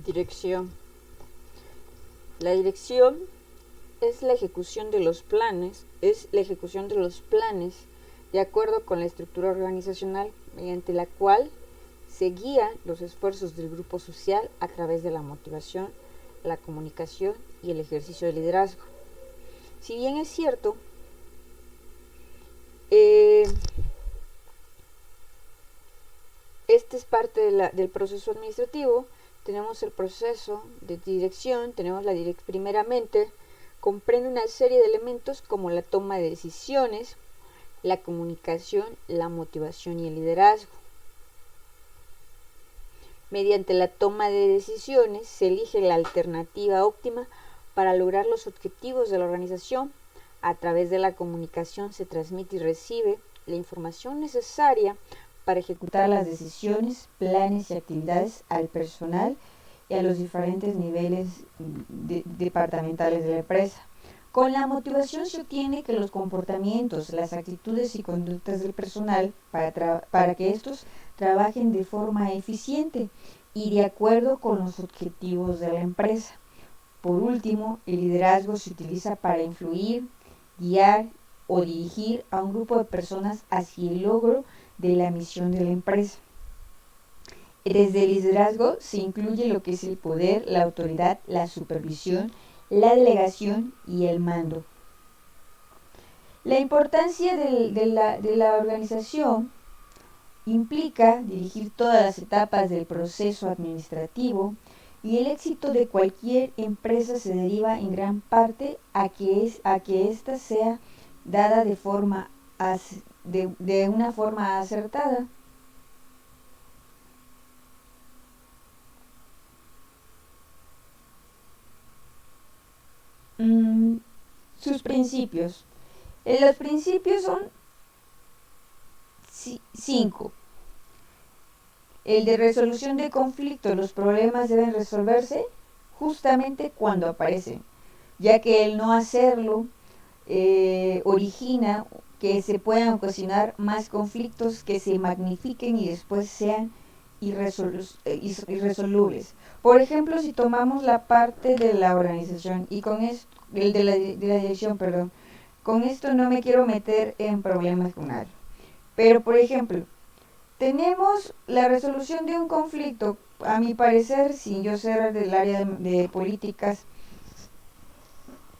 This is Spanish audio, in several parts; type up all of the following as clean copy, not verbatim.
Dirección. La dirección es la ejecución de los planes, de acuerdo con la estructura organizacional mediante la cual se guían los esfuerzos del grupo social a través de la motivación, la comunicación y el ejercicio de liderazgo. Si bien es cierto, este es parte del proceso administrativo. Tenemos el proceso de dirección, primeramente comprende una serie de elementos como la toma de decisiones, la comunicación, la motivación y el liderazgo. Mediante la toma de decisiones se elige la alternativa óptima para lograr los objetivos de la organización. A través de la comunicación se transmite y recibe la información necesaria para ejecutar las decisiones, planes y actividades al personal y a los diferentes niveles departamentales de la empresa. Con la motivación se obtiene que los comportamientos, las actitudes y conductas del personal para que estos trabajen de forma eficiente y de acuerdo con los objetivos de la empresa. Por último, el liderazgo se utiliza para influir, guiar o dirigir a un grupo de personas hacia el logro de la misión de la empresa. Desde el liderazgo se incluye lo que es el poder, la autoridad, la supervisión, la delegación y el mando. La importancia de la organización implica dirigir todas las etapas del proceso administrativo, y el éxito de cualquier empresa se deriva en gran parte a que ésta sea dada de una forma acertada. Sus principios. Los principios son 5. El de resolución de conflictos. Los problemas deben resolverse justamente cuando aparecen, ya que el no hacerlo origina que se puedan ocasionar más conflictos que se magnifiquen y después sean irresolubles. Por ejemplo, si tomamos la parte de la organización y con esto, de la dirección, perdón, con esto no me quiero meter en problemas con nadie. Pero, por ejemplo, tenemos la resolución de un conflicto. A mi parecer, sin yo ser del área de políticas,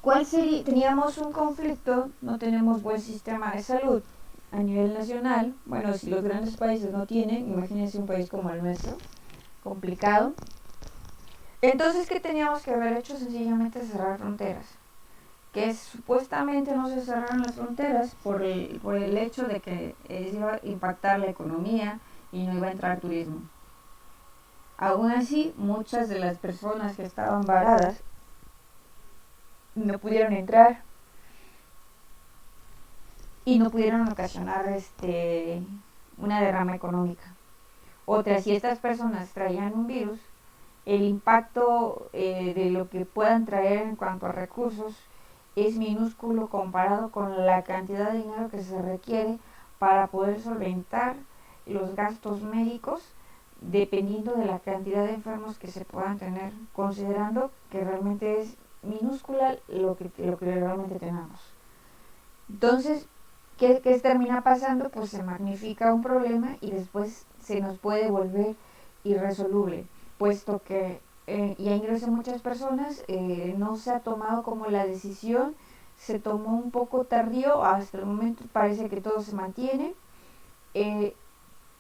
¿cuál sería? Teníamos un conflicto, no tenemos buen sistema de salud a nivel nacional. Bueno, si los grandes países no tienen, imagínense un país como el nuestro, complicado. Entonces, ¿qué teníamos que haber hecho? Sencillamente cerrar fronteras. Que supuestamente no se cerraron las fronteras por el hecho de que iba a impactar la economía y no iba a entrar turismo. Aún así, muchas de las personas que estaban varadas no pudieron entrar y no pudieron ocasionar una derrama económica. Otra, si estas personas traían un virus, el impacto de lo que puedan traer en cuanto a recursos es minúsculo comparado con la cantidad de dinero que se requiere para poder solventar los gastos médicos dependiendo de la cantidad de enfermos que se puedan tener, considerando que realmente es minúscula lo que realmente tenemos. Entonces, ¿qué termina pasando? Pues se magnifica un problema y después se nos puede volver irresoluble, puesto que ya ingresan muchas personas, no se ha tomado como la decisión, se tomó un poco tardío, hasta el momento parece que todo se mantiene,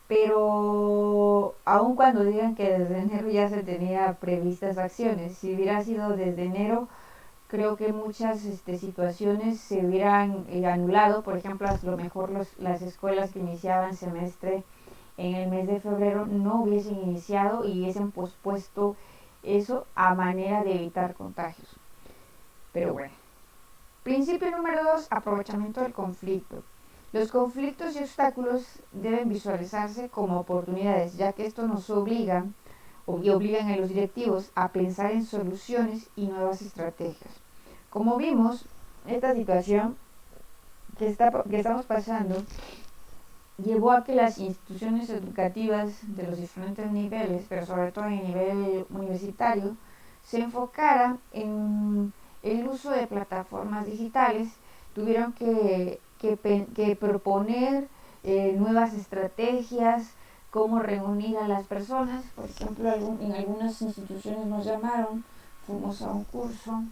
pero aun cuando digan que desde enero ya se tenía previstas acciones, si hubiera sido desde enero, creo que muchas situaciones se hubieran anulado. Por ejemplo, a lo mejor las escuelas que iniciaban semestre en el mes de febrero no hubiesen iniciado y hubiesen pospuesto eso a manera de evitar contagios. Pero bueno. Principio número 2, aprovechamiento del conflicto. Los conflictos y obstáculos deben visualizarse como oportunidades, ya que esto nos obligan a los directivos a pensar en soluciones y nuevas estrategias. Como vimos, esta situación que estamos pasando llevó a que las instituciones educativas de los diferentes niveles, pero sobre todo en el nivel universitario, se enfocara en el uso de plataformas digitales. Tuvieron que proponer nuevas estrategias, cómo reunir a las personas. Por ejemplo, en algunas instituciones nos llamaron, fuimos a un curso,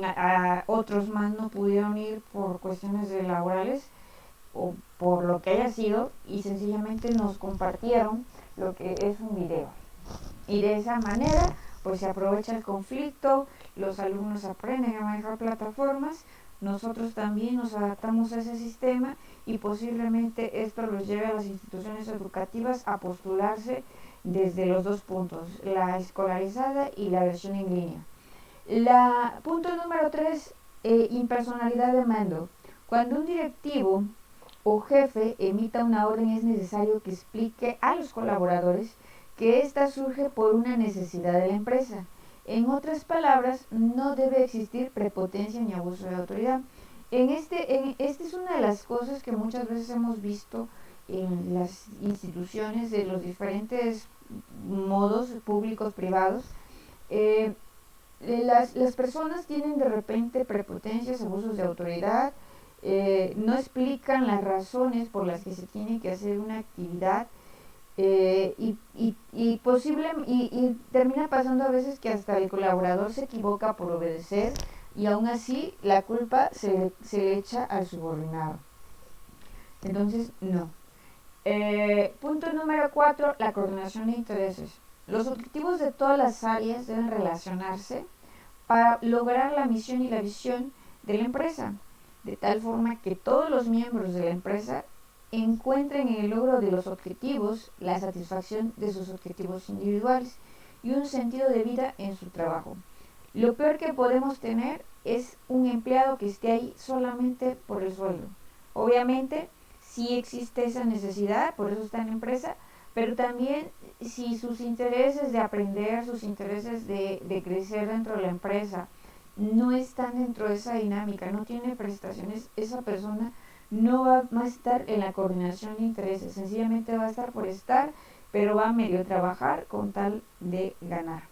a otros más no pudieron ir por cuestiones laborales o por lo que haya sido, y sencillamente nos compartieron lo que es un video. Y de esa manera pues se aprovecha el conflicto, los alumnos aprenden a manejar plataformas, nosotros también nos adaptamos a ese sistema y posiblemente esto los lleve a las instituciones educativas a postularse desde los dos puntos, la escolarizada y la versión en línea. Punto número 3, impersonalidad de mando. Cuando un directivo o jefe emita una orden, es necesario que explique a los colaboradores que ésta surge por una necesidad de la empresa. En otras palabras, no debe existir prepotencia ni abuso de autoridad. Este es una de las cosas que muchas veces hemos visto en las instituciones de los diferentes modos públicos, privados. Las personas tienen de repente prepotencias, abusos de autoridad, no explican las razones por las que se tiene que hacer una actividad, y termina pasando a veces que hasta el colaborador se equivoca por obedecer y aún así la culpa se le echa al subordinado. Entonces, no. Punto número 4, la coordinación de intereses. Los objetivos de todas las áreas deben relacionarse para lograr la misión y la visión de la empresa, de tal forma que todos los miembros de la empresa encuentren en el logro de los objetivos la satisfacción de sus objetivos individuales y un sentido de vida en su trabajo. Lo peor que podemos tener es un empleado que esté ahí solamente por el sueldo. Obviamente, sí existe esa necesidad, por eso está en la empresa, pero también si sus intereses de aprender, sus intereses de crecer dentro de la empresa no están dentro de esa dinámica, no tiene prestaciones, esa persona no va a estar en la coordinación de intereses, sencillamente va a estar por estar, pero va a medio trabajar con tal de ganar.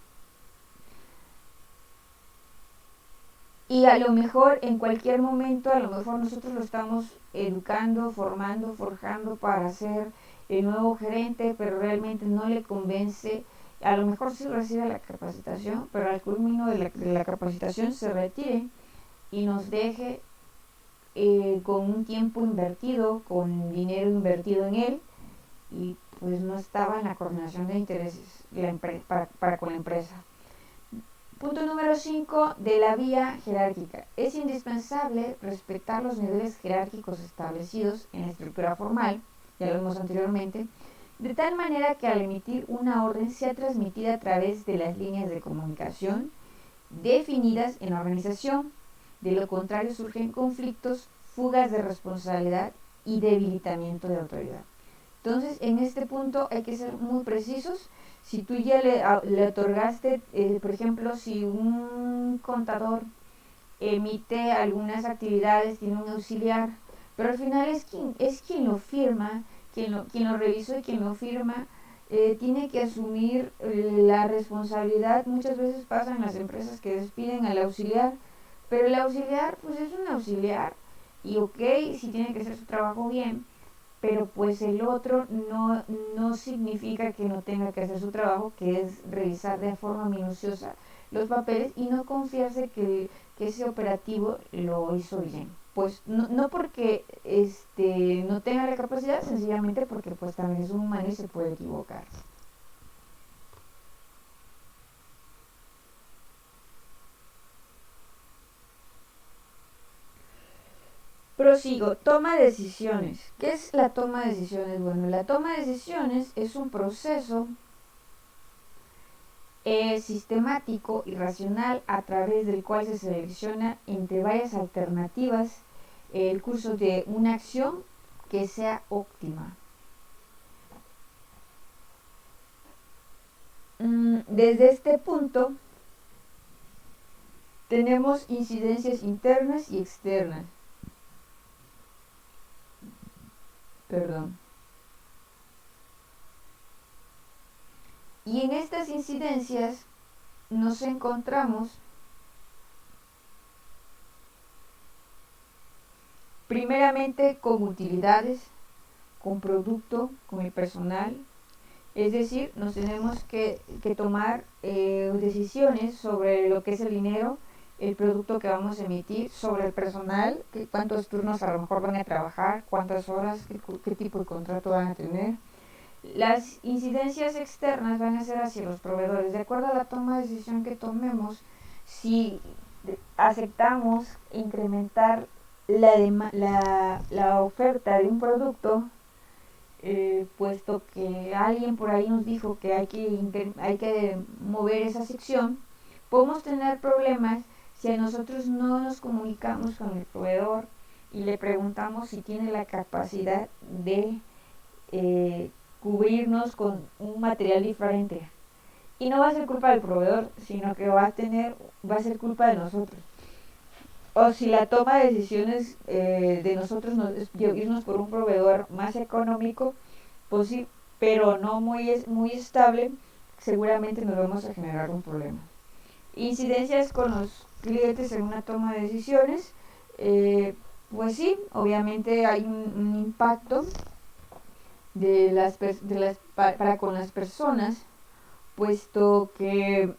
Y a lo mejor en cualquier momento, a lo mejor nosotros lo estamos educando, formando, forjando para ser el nuevo gerente, pero realmente no le convence. A lo mejor sí recibe la capacitación, pero al culmino de la capacitación se retire y nos deje con un tiempo invertido, con dinero invertido en él, y pues no estaba en la coordinación de intereses para con la empresa. Punto número 5, de la vía jerárquica. Es indispensable respetar los niveles jerárquicos establecidos en la estructura formal, ya lo vimos anteriormente, de tal manera que al emitir una orden sea transmitida a través de las líneas de comunicación definidas en la organización. De lo contrario surgen conflictos, fugas de responsabilidad y debilitamiento de autoridad. Entonces, en este punto hay que ser muy precisos. Si tú ya le otorgaste, por ejemplo, si un contador emite algunas actividades, tiene un auxiliar, pero al final es quien lo firma, quien lo revisó y quien lo firma, tiene que asumir la responsabilidad. Muchas veces pasan las empresas que despiden al auxiliar, pero el auxiliar pues es un auxiliar y ok, si tiene que hacer su trabajo bien, pero pues el otro no significa que no tenga que hacer su trabajo, que es revisar de forma minuciosa los papeles y no confiarse que ese operativo lo hizo bien. Pues no porque no tenga la capacidad, sencillamente porque pues también es un humano y se puede equivocar. Prosigo, toma de decisiones. ¿Qué es la toma de decisiones? Bueno, la toma de decisiones es un proceso sistemático y racional a través del cual se selecciona entre varias alternativas el curso de una acción que sea óptima. Desde este punto tenemos incidencias internas y externas. Perdón. Y en estas incidencias nos encontramos primeramente con utilidades, con producto, con el personal. Es decir, nos tenemos que tomar decisiones sobre lo que es el dinero, el producto que vamos a emitir, sobre el personal, cuántos turnos a lo mejor van a trabajar, cuántas horas, qué tipo de contrato van a tener. Las incidencias externas van a ser hacia los proveedores. De acuerdo a la toma de decisión que tomemos, si aceptamos incrementar la oferta de un producto, puesto que alguien por ahí nos dijo que hay que mover esa sección, podemos tener problemas si a nosotros no nos comunicamos con el proveedor y le preguntamos si tiene la capacidad de cubrirnos con un material diferente. Y no va a ser culpa del proveedor, sino que va a ser culpa de nosotros. O si la toma de decisiones de nosotros irnos por un proveedor más económico, pues sí, pero no muy estable, seguramente nos vamos a generar un problema. Incidencias con los clientes en una toma de decisiones, pues sí, obviamente hay un impacto para con las personas, puesto que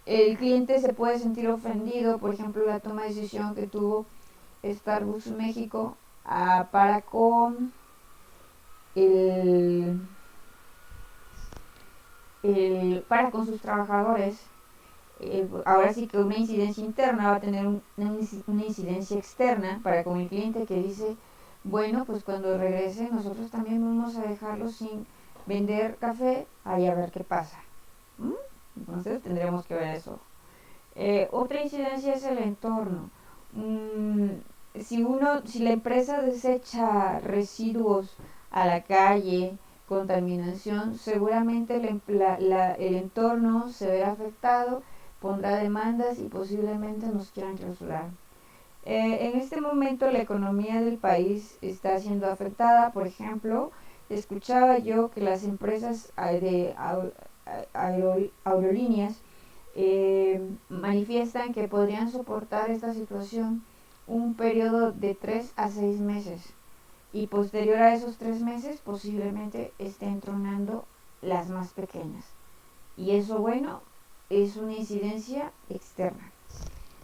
el cliente se puede sentir ofendido. Por ejemplo, la toma de decisión que tuvo Starbucks México para con para con sus trabajadores. Ahora sí que una incidencia interna va a tener una incidencia externa para con el cliente, que dice, bueno, pues cuando regrese nosotros también vamos a dejarlo sin vender café, ahí a ver qué pasa. Entonces tendremos que ver eso. Otra incidencia es el entorno. Si la empresa desecha residuos a la calle, contaminación, seguramente el entorno se verá afectado, pondrá demandas y posiblemente nos quieran clausurar. En este momento la economía del país está siendo afectada. Por ejemplo, escuchaba yo que las empresas de aerolíneas manifiestan que podrían soportar esta situación un periodo de 3 a 6 meses, y posterior a esos 3 meses posiblemente estén tronando las más pequeñas, y eso, bueno, es una incidencia externa.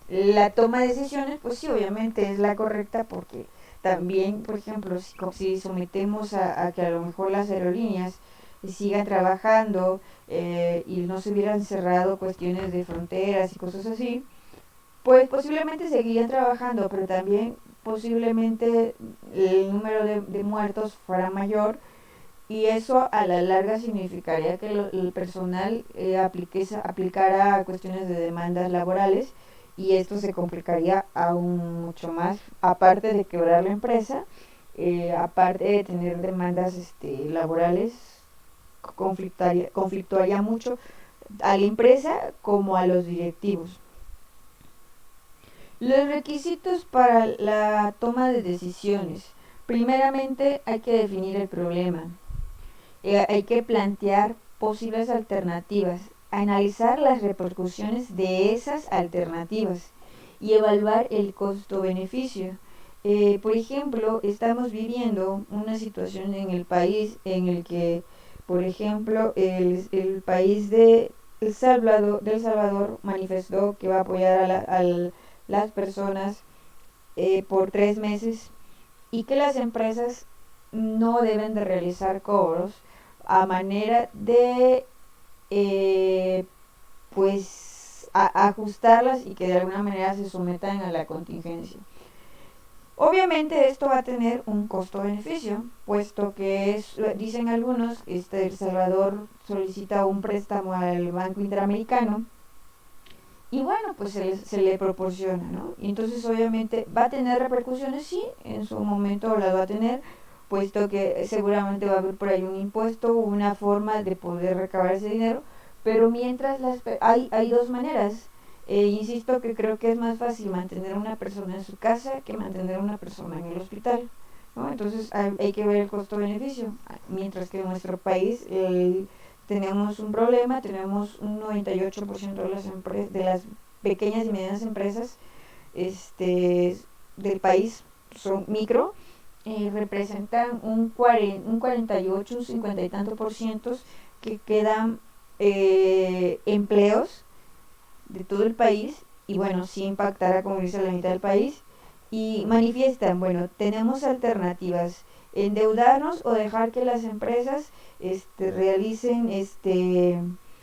La toma de decisiones, pues sí, obviamente es la correcta, porque también, por ejemplo, si sometemos a que a lo mejor las aerolíneas sigan trabajando y no se hubieran cerrado cuestiones de fronteras y cosas así, pues posiblemente seguirían trabajando, pero también posiblemente el número de muertos fuera mayor, y eso a la larga significaría que el personal aplicara cuestiones de demandas laborales, y esto se complicaría aún mucho más, aparte de quebrar la empresa, aparte de tener demandas laborales, conflictuaría mucho a la empresa como a los directivos. Los requisitos para la toma de decisiones. Primeramente hay que definir el problema. Hay que plantear posibles alternativas, analizar las repercusiones de esas alternativas y evaluar el costo-beneficio. Por ejemplo, estamos viviendo una situación en el país en el que, por ejemplo, el país de El Salvador manifestó que va a apoyar a las personas por 3 meses, y que las empresas no deben de realizar cobros a manera de pues ajustarlas, y que de alguna manera se sometan a la contingencia. Obviamente esto va a tener un costo-beneficio, puesto que dicen algunos, El Salvador solicita un préstamo al Banco Interamericano, y bueno, pues se le proporciona, ¿no? Y entonces obviamente va a tener repercusiones, sí, en su momento las va a tener, puesto que seguramente va a haber por ahí un impuesto o una forma de poder recabar ese dinero, pero mientras hay dos maneras. Insisto que creo que es más fácil mantener a una persona en su casa que mantener a una persona en el hospital. ¿no? Entonces hay que ver el costo-beneficio, mientras que en nuestro país tenemos un problema, tenemos un 98% de las pequeñas y medianas empresas del país son micro, representan un 48, un 50 y tanto por ciento que quedan empleos de todo el país, y bueno, sí impactará, como dice, la mitad del país, y manifiestan, bueno, tenemos alternativas: endeudarnos o dejar que las empresas realicen,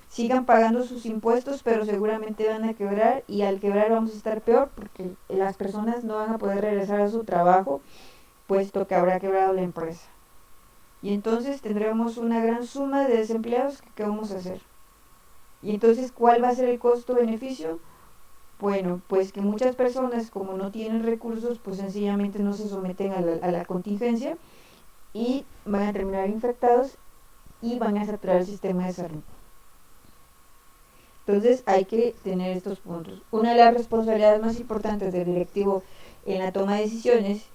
sigan pagando sus impuestos, pero seguramente van a quebrar, y al quebrar vamos a estar peor porque las personas no van a poder regresar a su trabajo, puesto que habrá quebrado la empresa. Y entonces tendremos una gran suma de desempleados. ¿Qué vamos a hacer? Y entonces, ¿cuál va a ser el costo-beneficio? Bueno, pues que muchas personas, como no tienen recursos, pues sencillamente no se someten a la contingencia y van a terminar infectados y van a saturar el sistema de salud. Entonces hay que tener estos puntos. Una de las responsabilidades más importantes del directivo en la toma de decisiones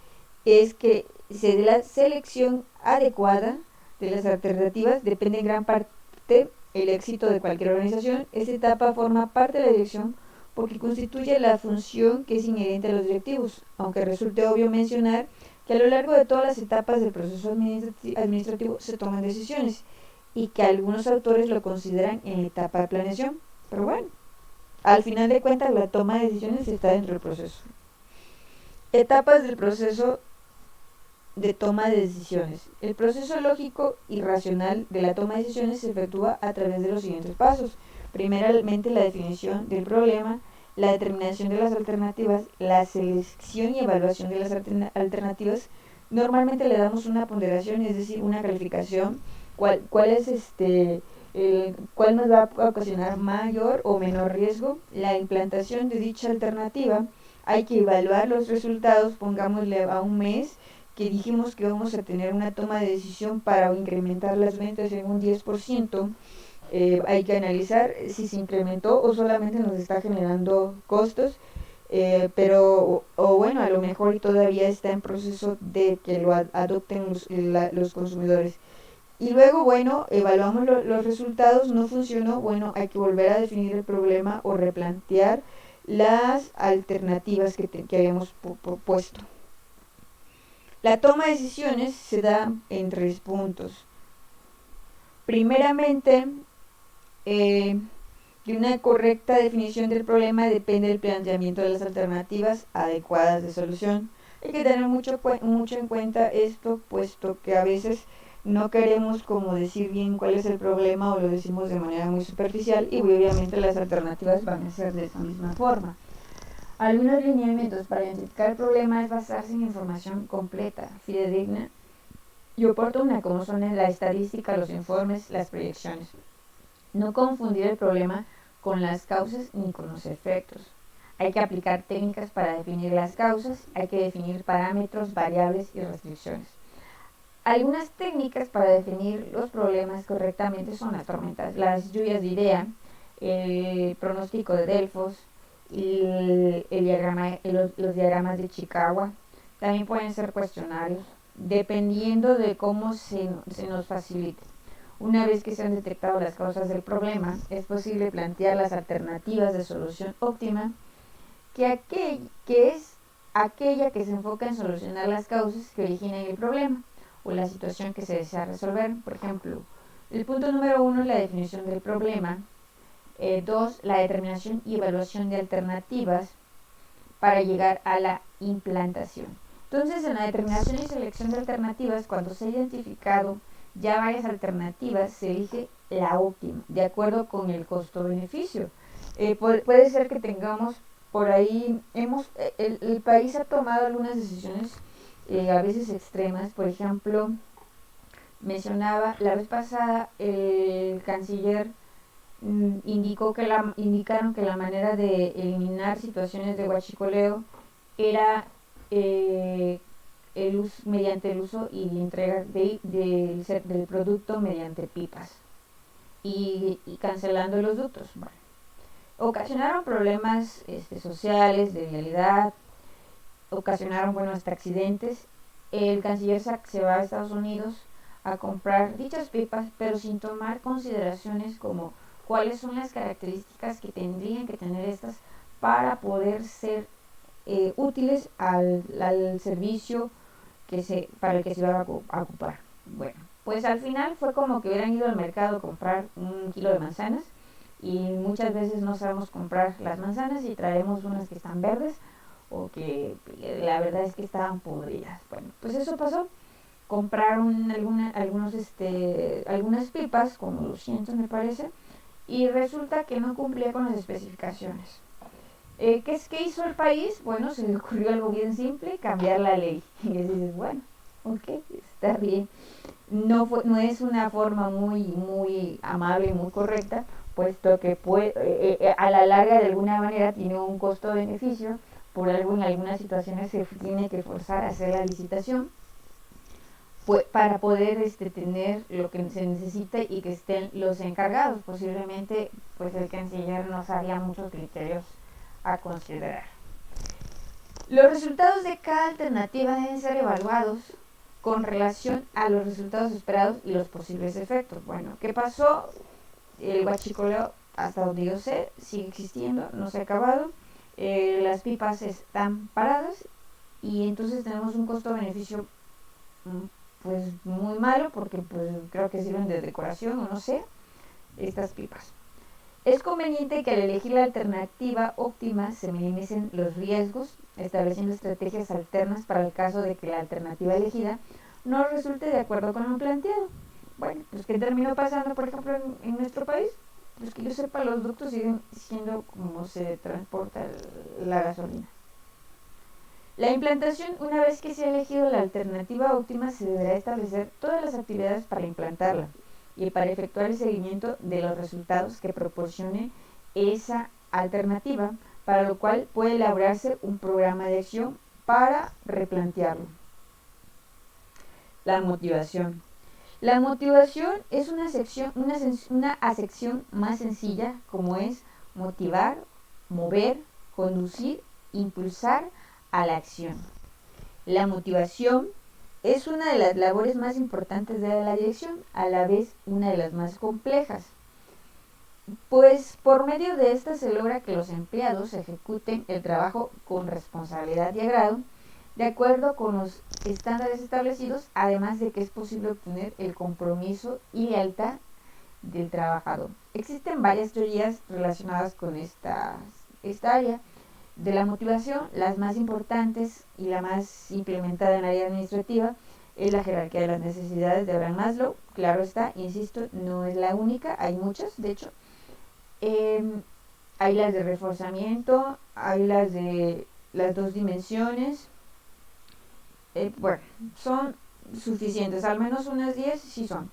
es que se dé la selección adecuada de las alternativas. Depende en gran parte el éxito de cualquier organización. Esta etapa forma parte de la dirección porque constituye la función que es inherente a los directivos, aunque resulte obvio mencionar que a lo largo de todas las etapas del proceso administrativo se toman decisiones, y que algunos autores lo consideran en la etapa de planeación. Pero bueno, al final de cuentas la toma de decisiones está dentro del proceso. Etapas del proceso de toma de decisiones. El proceso lógico y racional de la toma de decisiones se efectúa a través de los siguientes pasos. Primeramente, la definición del problema, la determinación de las alternativas, la selección y evaluación de las alternativas. Normalmente le damos una ponderación, es decir, una calificación. ¿Cuál es cuál nos va a ocasionar mayor o menor riesgo? La implantación de dicha alternativa. Hay que evaluar los resultados, pongámosle a un mes que dijimos que vamos a tener una toma de decisión para incrementar las ventas en un 10%. Hay que analizar si se incrementó o solamente nos está generando costos, pero bueno, a lo mejor todavía está en proceso de que lo adopten los consumidores. Y luego, bueno, evaluamos los resultados, no funcionó, bueno, hay que volver a definir el problema o replantear las alternativas que habíamos propuesto. La toma de decisiones se da en 3 puntos. Primeramente, de una correcta definición del problema depende del planteamiento de las alternativas adecuadas de solución. Hay que tener mucho en cuenta esto, puesto que a veces no queremos como decir bien cuál es el problema, o lo decimos de manera muy superficial, y obviamente las alternativas van a ser de esa misma forma. Algunos lineamientos para identificar el problema es basarse en información completa, fidedigna y oportuna, como son la estadística, los informes, las proyecciones. No confundir el problema con las causas ni con los efectos. Hay que aplicar técnicas para definir las causas, hay que definir parámetros, variables y restricciones. Algunas técnicas para definir los problemas correctamente son las tormentas, las lluvias de idea, el pronóstico de Delfos, los diagramas de Chicago. También pueden ser cuestionarios, dependiendo de cómo se nos facilite. Una vez que se han detectado las causas del problema, es posible plantear las alternativas de solución óptima, que es aquella que se enfoca en solucionar las causas que originan el problema o la situación que se desea resolver. Por ejemplo, el punto número 1 es la definición del problema. 2, la determinación y evaluación de alternativas para llegar a la implantación. Entonces, en la determinación y selección de alternativas, cuando se ha identificado ya varias alternativas, se elige la óptima, de acuerdo con el costo-beneficio. Puede ser que tengamos por ahí, el país ha tomado algunas decisiones a veces extremas. Por ejemplo, mencionaba la vez pasada, el canciller indicaron que la manera de eliminar situaciones de huachicoleo era mediante el uso y la entrega del producto mediante pipas y cancelando los ductos. Bueno, ocasionaron problemas sociales, de vialidad, ocasionaron hasta accidentes, el canciller se va a Estados Unidos a comprar dichas pipas, pero sin tomar consideraciones como cuáles son las características que tendrían que tener estas para poder ser útiles al servicio para el que se va a ocupar. Bueno, pues al final fue como que hubieran ido al mercado a comprar un kilo de manzanas y muchas veces no sabemos comprar las manzanas y traemos unas que están verdes o que la verdad es que estaban podridas. Bueno, pues eso pasó. Compraron algunas pipas, como 200 me parece, y resulta que no cumplía con las especificaciones. ¿Qué hizo el país? Bueno, se le ocurrió algo bien simple, cambiar la ley. Y les dices, bueno, ok, está bien. No es una forma muy amable, muy correcta, puesto que a la larga de alguna manera tiene un costo-beneficio. En algunas situaciones se tiene que forzar a hacer la licitación para poder tener lo que se necesita y que estén los encargados. Posiblemente pues el canciller no sabía muchos criterios a considerar. Los resultados de cada alternativa deben ser evaluados con relación a los resultados esperados y los posibles efectos. Bueno, ¿qué pasó? El huachicoleo, hasta donde yo sé, sigue existiendo, no se ha acabado. Las pipas están paradas y entonces tenemos un costo-beneficio pues muy malo, porque pues creo que sirven de decoración o no sé, estas pipas. Es conveniente que al elegir la alternativa óptima se minimicen los riesgos, estableciendo estrategias alternas para el caso de que la alternativa elegida no resulte de acuerdo con lo planteado. Bueno, pues ¿qué terminó pasando, por ejemplo, en nuestro país? Pues que yo sepa, los ductos siguen siendo como se transporta la gasolina. La implantación, una vez que se ha elegido la alternativa óptima, se deberá establecer todas las actividades para implantarla y para efectuar el seguimiento de los resultados que proporcione esa alternativa, para lo cual puede elaborarse un programa de acción para replantearlo. La motivación. La motivación es una acepción más sencilla, como es motivar, mover, conducir, impulsar a la acción. La motivación es una de las labores más importantes de la dirección, a la vez una de las más complejas, pues por medio de esta se logra que los empleados ejecuten el trabajo con responsabilidad y agrado, de acuerdo con los estándares establecidos, además de que es posible obtener el compromiso y lealtad del trabajador. Existen varias teorías relacionadas con esta área de la motivación. Las más importantes y la más implementada en el área administrativa es la jerarquía de las necesidades de Abraham Maslow. Claro está, insisto, no es la única, hay muchas, de hecho. Hay las de reforzamiento, hay las de las dos dimensiones. Bueno, son suficientes, al menos unas 10 sí son.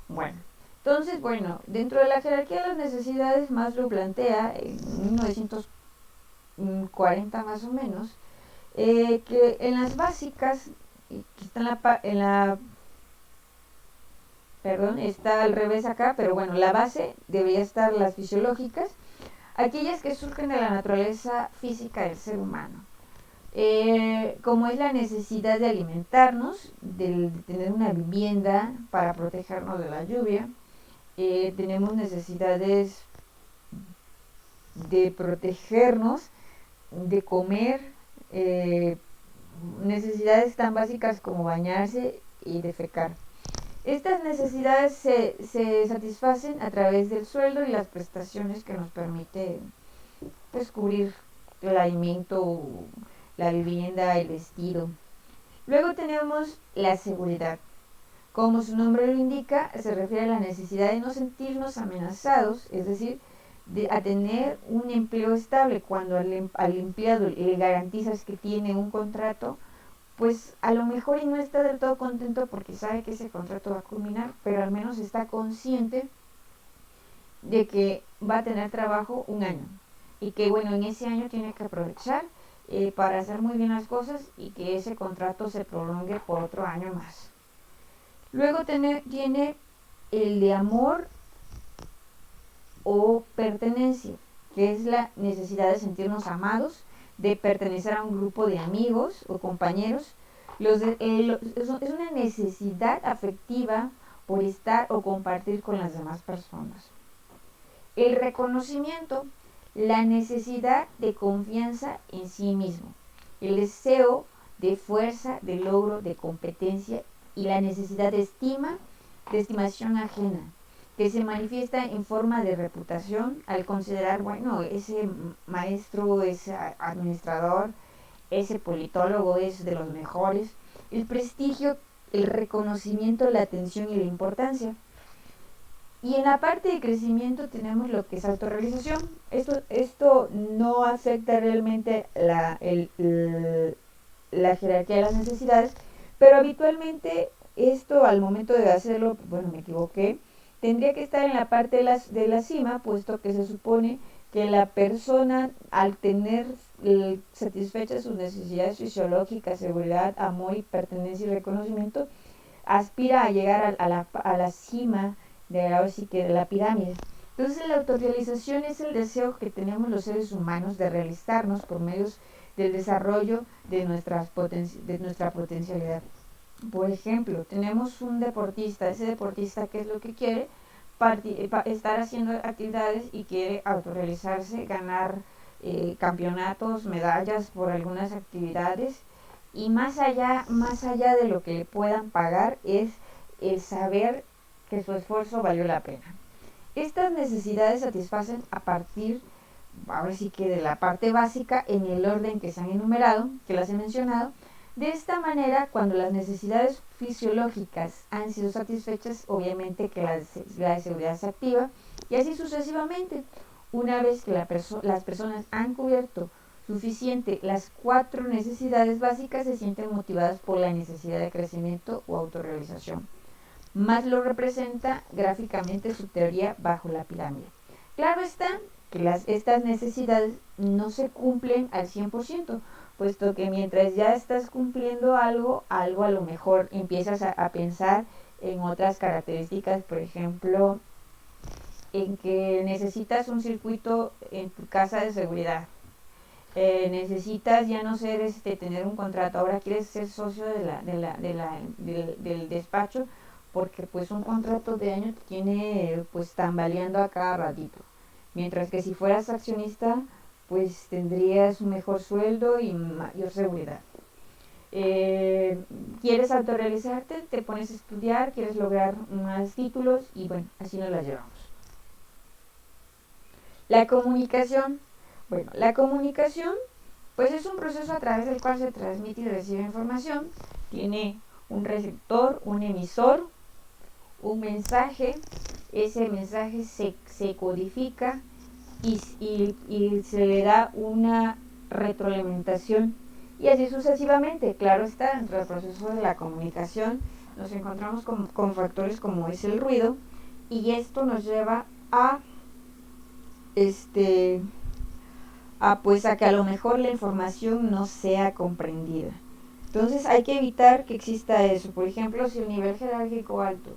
Bueno, entonces, dentro de la jerarquía de las necesidades, Maslow plantea en 1940 más o menos, que en las básicas, que está perdón, está al revés acá, pero bueno, la base debería estar las fisiológicas, aquellas que surgen de la naturaleza física del ser humano. Como es la necesidad de alimentarnos, de tener una vivienda para protegernos de la lluvia, tenemos necesidades de protegernos, de comer, necesidades tan básicas como bañarse y defecar. Estas necesidades se satisfacen a través del sueldo y las prestaciones que nos permite pues cubrir el alimento, la vivienda, el vestido. Luego tenemos la seguridad. Como su nombre lo indica, se refiere a la necesidad de no sentirnos amenazados, es decir, a tener un empleo estable. Cuando al empleado le garantizas que tiene un contrato, pues a lo mejor y no está del todo contento porque sabe que ese contrato va a culminar, pero al menos está consciente de que va a tener trabajo un año y que en ese año tiene que aprovechar para hacer muy bien las cosas y que ese contrato se prolongue por otro año más. Luego tiene el de amor o pertenencia, que es la necesidad de sentirnos amados, de pertenecer a un grupo de amigos o compañeros, Es una necesidad afectiva por estar o compartir con las demás personas. El reconocimiento, la necesidad de confianza en sí mismo, el deseo de fuerza, de logro, de competencia y la necesidad de estimación ajena, que se manifiesta en forma de reputación al considerar, bueno, ese maestro, ese administrador, ese politólogo es de los mejores, el prestigio, el reconocimiento, la atención y la importancia. Y en la parte de crecimiento tenemos lo que es autorrealización. Esto no afecta realmente la jerarquía de las necesidades, pero habitualmente esto al momento de hacerlo, bueno, me equivoqué, tendría que estar en la parte de la cima, puesto que se supone que la persona al tener satisfechas sus necesidades fisiológicas, seguridad, amor y pertenencia y reconocimiento, aspira a llegar a la cima ahora sí que de la pirámide. Entonces la autorrealización es el deseo que tenemos los seres humanos de realizarnos por medios del desarrollo de nuestra potencialidad. Por ejemplo, tenemos un deportista, ese deportista, ¿qué es lo que quiere? Estar haciendo actividades y quiere autorrealizarse, ganar campeonatos, medallas por algunas actividades, y más allá de lo que le puedan pagar es el saber que su esfuerzo valió la pena. Estas necesidades satisfacen a partir, ahora sí que de la parte básica, en el orden que se han enumerado, que las he mencionado. De esta manera, cuando las necesidades fisiológicas han sido satisfechas, obviamente que la de seguridad se activa, y así sucesivamente. Una vez que las personas han cubierto suficiente las 4 necesidades básicas, se sienten motivadas por la necesidad de crecimiento o autorrealización. Maslow representa gráficamente su teoría bajo la pirámide. Claro está que estas necesidades no se cumplen al 100%, puesto que mientras ya estás cumpliendo algo a lo mejor empiezas a pensar en otras características, por ejemplo, en que necesitas un circuito en tu casa de seguridad. Necesitas ya no ser tener un contrato, ahora quieres ser socio del despacho, porque pues un contrato de año te tiene pues tambaleando a cada ratito, mientras que si fueras accionista pues tendrías un mejor sueldo y mayor seguridad. Quieres autorrealizarte, te pones a estudiar, quieres lograr más títulos y bueno, así nos las llevamos. La comunicación. Bueno, la comunicación pues es un proceso a través del cual se transmite y recibe información. Tiene un receptor, un emisor, un mensaje. Ese mensaje se codifica y se le da una retroalimentación y así sucesivamente. Claro está, dentro del proceso de la comunicación nos encontramos con factores como es el ruido, y esto nos lleva a que a lo mejor la información no sea comprendida. Entonces hay que evitar que exista eso. Por ejemplo, si el nivel jerárquico alto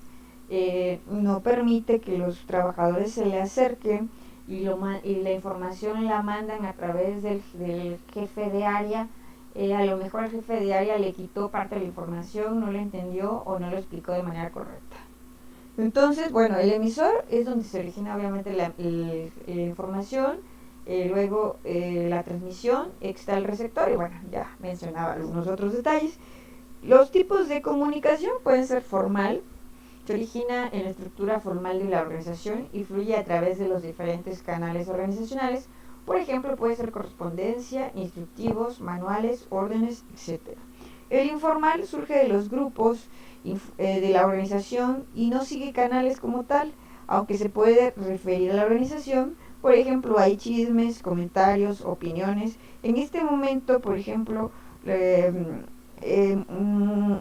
no permite que los trabajadores se le acerquen y la información la mandan a través del jefe de área, a lo mejor el jefe de área le quitó parte de la información, no lo entendió o no lo explicó de manera correcta. Entonces, bueno, el emisor es donde se origina obviamente la información, luego la transmisión, está el receptor, y bueno, ya mencionaba algunos otros detalles. Los tipos de comunicación pueden ser formal, se origina en la estructura formal de la organización y fluye a través de los diferentes canales organizacionales. Por ejemplo, puede ser correspondencia, instructivos, manuales, órdenes, etc. El informal surge de los grupos de la organización y no sigue canales como tal, aunque se puede referir a la organización. Por ejemplo, hay chismes, comentarios, opiniones. En este momento, por ejemplo,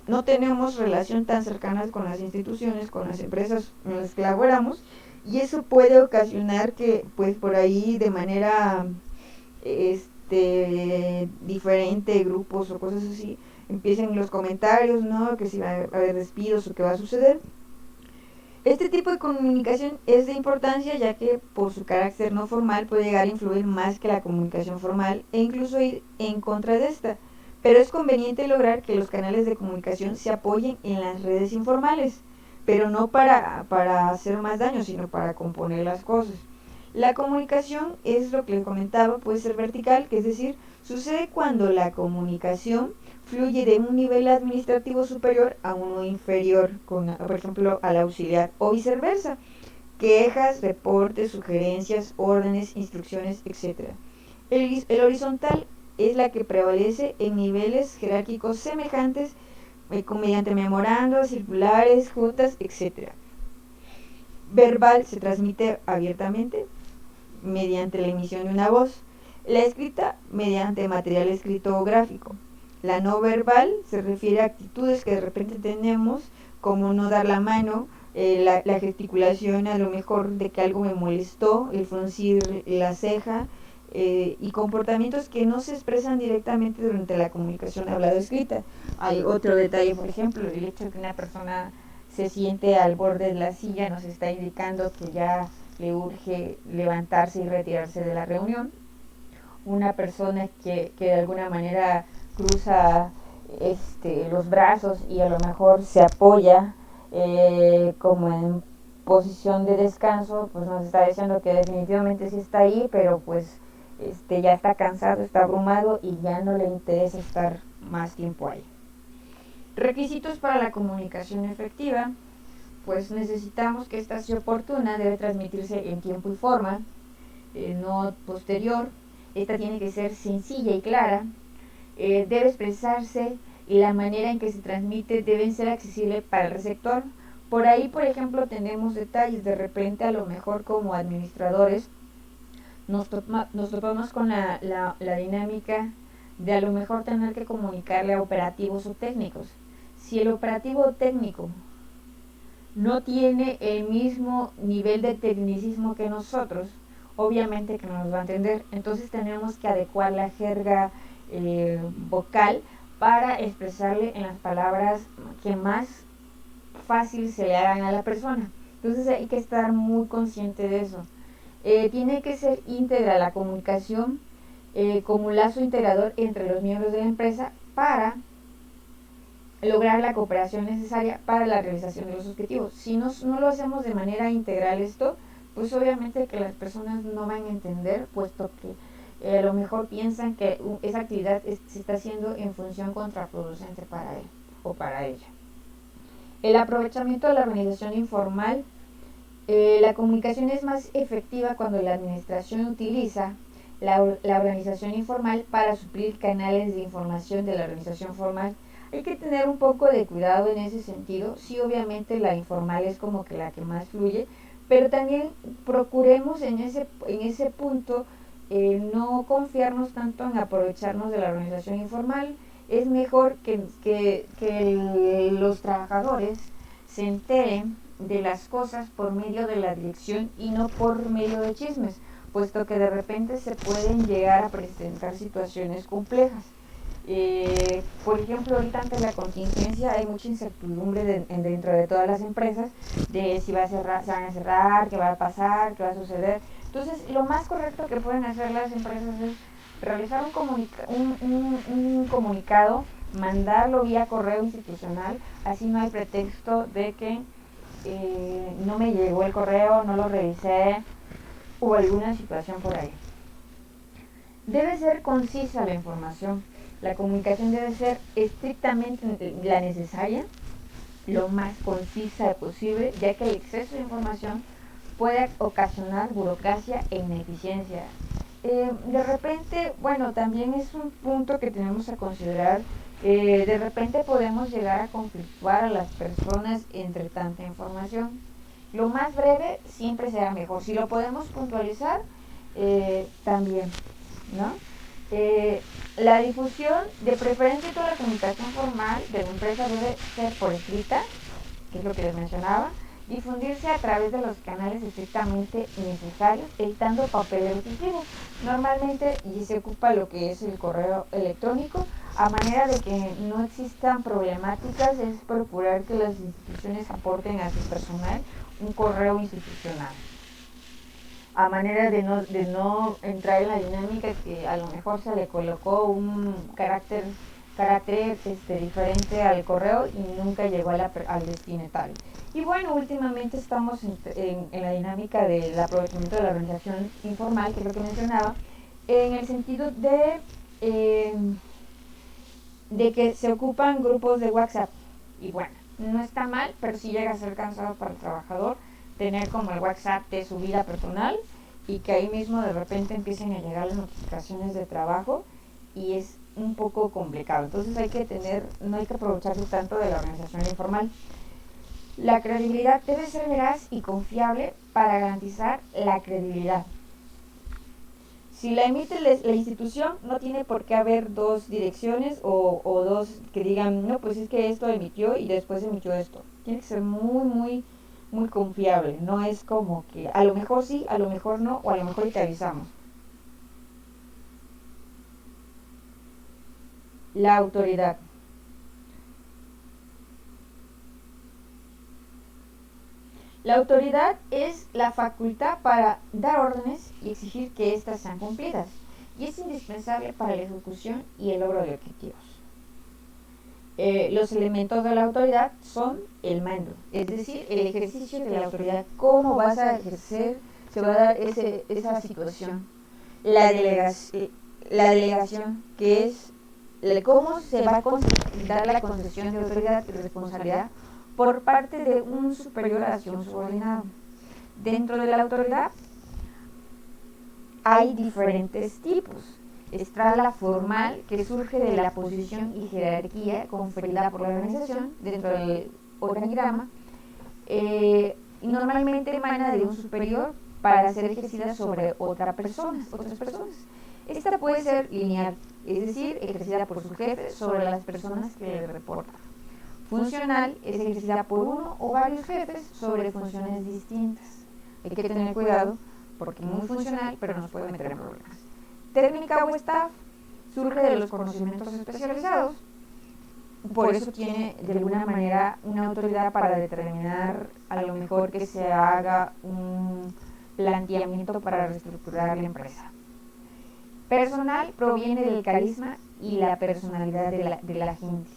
no tenemos relación tan cercana con las instituciones, con las empresas en las que laboramos, y eso puede ocasionar que pues por ahí de manera diferente, grupos o cosas así, empiecen los comentarios, ¿no? Que si va a haber despidos o qué va a suceder. Este tipo de comunicación es de importancia, ya que por su carácter no formal puede llegar a influir más que la comunicación formal e incluso ir en contra de esta. pero es conveniente lograr que los canales de comunicación se apoyen en las redes informales, pero no para hacer más daño, sino para componer las cosas. La comunicación es lo que les comentaba, puede ser vertical, que es decir, sucede cuando la comunicación fluye de un nivel administrativo superior a uno inferior, por ejemplo, al auxiliar, o viceversa, quejas, reportes, sugerencias, órdenes, instrucciones, etc. El horizontal es la que prevalece en niveles jerárquicos semejantes, mediante memorandos, circulares, juntas, etc. Verbal se transmite abiertamente mediante la emisión de una voz. La escrita mediante material escrito o gráfico. La no verbal se refiere a actitudes que de repente tenemos, como no dar la mano, la gesticulación a lo mejor de que algo me molestó, el fruncir la ceja, y comportamientos que no se expresan directamente durante la comunicación hablada o escrita. Hay otro detalle, por ejemplo, el hecho de que una persona se siente al borde de la silla nos está indicando que ya le urge levantarse y retirarse de la reunión. Una persona que de alguna manera cruza los brazos y a lo mejor se apoya como en posición de descanso, pues nos está diciendo que definitivamente sí está ahí, pero pues ya está cansado, está abrumado y ya no le interesa estar más tiempo ahí. Requisitos para la comunicación efectiva. Pues necesitamos que esta sea oportuna, debe transmitirse en tiempo y forma, no posterior. Esta tiene que ser sencilla y clara, debe expresarse y la manera en que se transmite deben ser accesibles para el receptor. Por ahí, por ejemplo, tenemos detalles, de repente a lo mejor como administradores nos topamos con la dinámica de a lo mejor tener que comunicarle a operativos o técnicos. Si el operativo o técnico no tiene el mismo nivel de tecnicismo que nosotros, obviamente que no nos va a entender. Entonces tenemos que adecuar la jerga vocal para expresarle en las palabras que más fácil se le hagan a la persona. Entonces hay que estar muy consciente de eso. Tiene que ser íntegra la comunicación como un lazo integrador entre los miembros de la empresa para lograr la cooperación necesaria para la realización de los objetivos. Si no lo hacemos de manera integral esto, pues obviamente que las personas no van a entender, puesto que a lo mejor piensan que esa actividad se está haciendo en función contraproducente para él o para ella. El aprovechamiento de la organización informal. La comunicación es más efectiva cuando la administración utiliza la organización informal para suplir canales de información de la organización formal. Hay que tener un poco de cuidado en ese sentido. Sí, obviamente la informal es como que la que más fluye, pero también procuremos en ese punto no confiarnos tanto en aprovecharnos de la organización informal. Es mejor que los trabajadores se enteren de las cosas por medio de la dirección y no por medio de chismes, puesto que de repente se pueden llegar a presentar situaciones complejas. Por ejemplo, ahorita ante la contingencia hay mucha incertidumbre dentro de todas las empresas de si se van a cerrar, qué va a pasar, qué va a suceder. Entonces, lo más correcto que pueden hacer las empresas es realizar un comunicado, mandarlo vía correo institucional, así no hay pretexto de que no me llegó el correo, no lo revisé o alguna situación por ahí. Debe ser concisa la información. La comunicación debe ser estrictamente la necesaria, lo más concisa posible, ya que el exceso de información puede ocasionar burocracia e ineficiencia. De repente, bueno, también es un punto que tenemos a considerar. De repente podemos llegar a conflictuar a las personas entre tanta información. Lo más breve siempre será mejor. Si lo podemos puntualizar, también, ¿no? La difusión, de preferencia toda la comunicación formal de la empresa debe ser por escrita, que es lo que les mencionaba, difundirse a través de los canales estrictamente necesarios, evitando papel repetitivo. Normalmente y se ocupa lo que es el correo electrónico, a manera de que no existan problemáticas, es procurar que las instituciones aporten a su personal un correo institucional, a manera de no entrar en la dinámica que a lo mejor se le colocó un carácter carácter diferente al correo y nunca llegó al destinatario. Y bueno, últimamente estamos en la dinámica del aprovechamiento de la organización informal, que es lo que mencionaba, en el sentido de que se ocupan grupos de WhatsApp. Y bueno, no está mal, pero sí llega a ser cansado para el trabajador tener como el WhatsApp de su vida personal y que ahí mismo de repente empiecen a llegar las notificaciones de trabajo y es un poco complicado. Entonces no hay que aprovecharse tanto de la organización informal. La credibilidad debe ser veraz y confiable para garantizar la credibilidad. Si la emite la institución, no tiene por qué haber dos direcciones o dos que digan, no, pues es que esto emitió y después emitió esto. Tiene que ser muy confiable. No es como que a lo mejor sí, a lo mejor no, o a lo mejor te avisamos. La autoridad. La autoridad es la facultad para dar órdenes y exigir que éstas sean cumplidas, y es indispensable para la ejecución y el logro de objetivos. Los elementos de la autoridad son el mando, es decir, el ejercicio de la autoridad. ¿Cómo vas a ejercer? Se va a dar esa situación. La delegación, que es cómo se va a dar la concesión de autoridad y responsabilidad por parte de un superior hacia un subordinado. Dentro de la autoridad hay diferentes tipos. Está la formal, que surge de la posición y jerarquía conferida por la organización dentro del organigrama, y normalmente emana de un superior para ser ejercida sobre otras personas. Esta puede ser lineal, es decir, ejercida por su jefe sobre las personas que le reportan. Funcional es ejercida por uno o varios jefes sobre funciones distintas. Hay que tener cuidado porque es muy funcional, pero nos puede meter en problemas. Técnica o staff surge de los conocimientos especializados, por eso tiene de alguna manera una autoridad para determinar a lo mejor que se haga un planteamiento para reestructurar la empresa. Personal proviene del carisma y la personalidad de la gente.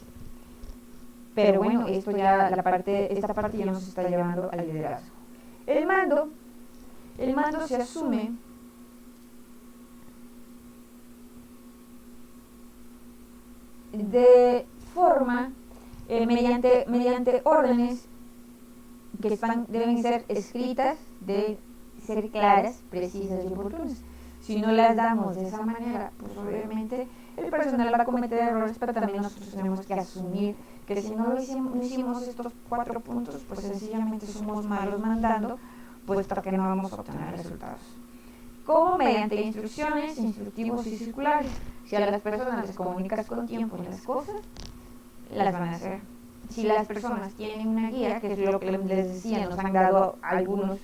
Pero bueno, esta parte ya nos está llevando al liderazgo. El mando se asume de forma mediante órdenes que deben ser escritas, deben ser claras, precisas y oportunas. Si no las damos de esa manera, pues obviamente el personal va a cometer errores, pero también nosotros tenemos que asumir que si no hicimos estos 4 puntos, pues sencillamente somos malos mandando, puesto que no vamos a obtener resultados. Como mediante instrucciones, instructivos y circulares. Si a las personas les comunicas con tiempo las cosas, las van a hacer. Si las personas tienen una guía, que es lo que les decía, nos han dado algunos,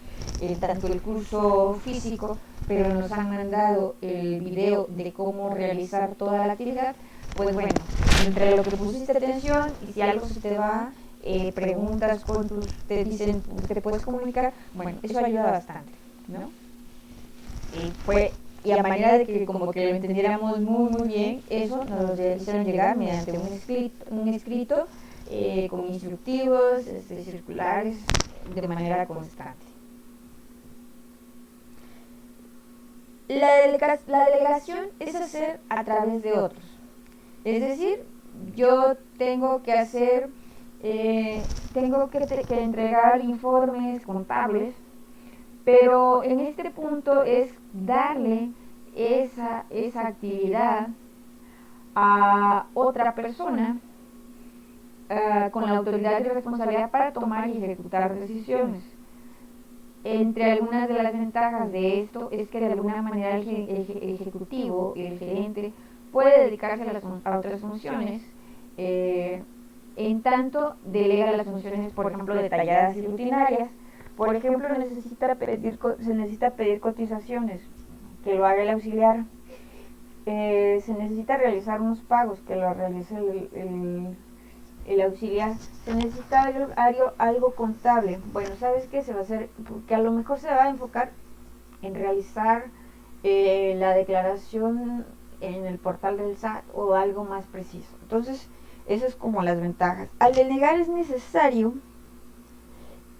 tanto el curso físico, pero nos han mandado el video de cómo realizar toda la actividad, pues bueno, entre lo que pusiste atención y si algo se te va, preguntas, te dicen, te puedes comunicar, bueno, eso ayuda bastante, ¿no? Y a manera de que como que lo entendiéramos muy bien, eso nos lo hicieron llegar mediante un escrito con instructivos, circulares, de manera constante. La delegación es hacer a través de otros. Es decir, yo tengo que hacer, que entregar informes contables, pero en este punto es darle esa actividad a otra persona con la autoridad y responsabilidad para tomar y ejecutar decisiones. Entre algunas de las ventajas de esto es que de alguna manera el ejecutivo, el gerente, puede dedicarse a otras funciones, en tanto delega las funciones, por ejemplo, detalladas y rutinarias. Por ejemplo, se necesita pedir cotizaciones, que lo haga el auxiliar. Se necesita realizar unos pagos, que lo realice el auxiliar. Se necesita algo contable. Bueno, ¿sabes qué se va a hacer? Porque a lo mejor se va a enfocar en realizar la declaración en el portal del SAT o algo más preciso. Entonces, eso es como las ventajas. Al delegar es necesario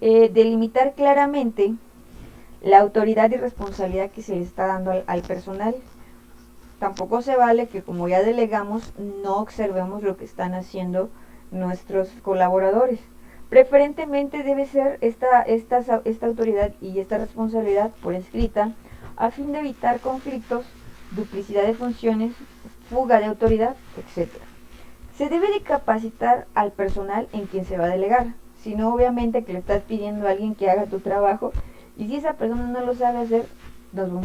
delimitar claramente la autoridad y responsabilidad que se le está dando al personal. Tampoco se vale que como ya delegamos no observemos lo que están haciendo nuestros colaboradores. Preferentemente debe ser esta autoridad y esta responsabilidad por escrita a fin de evitar conflictos, duplicidad de funciones, fuga de autoridad, etc. Se debe de capacitar al personal en quien se va a delegar, si no obviamente que le estás pidiendo a alguien que haga tu trabajo y si esa persona no lo sabe hacer, nos vamos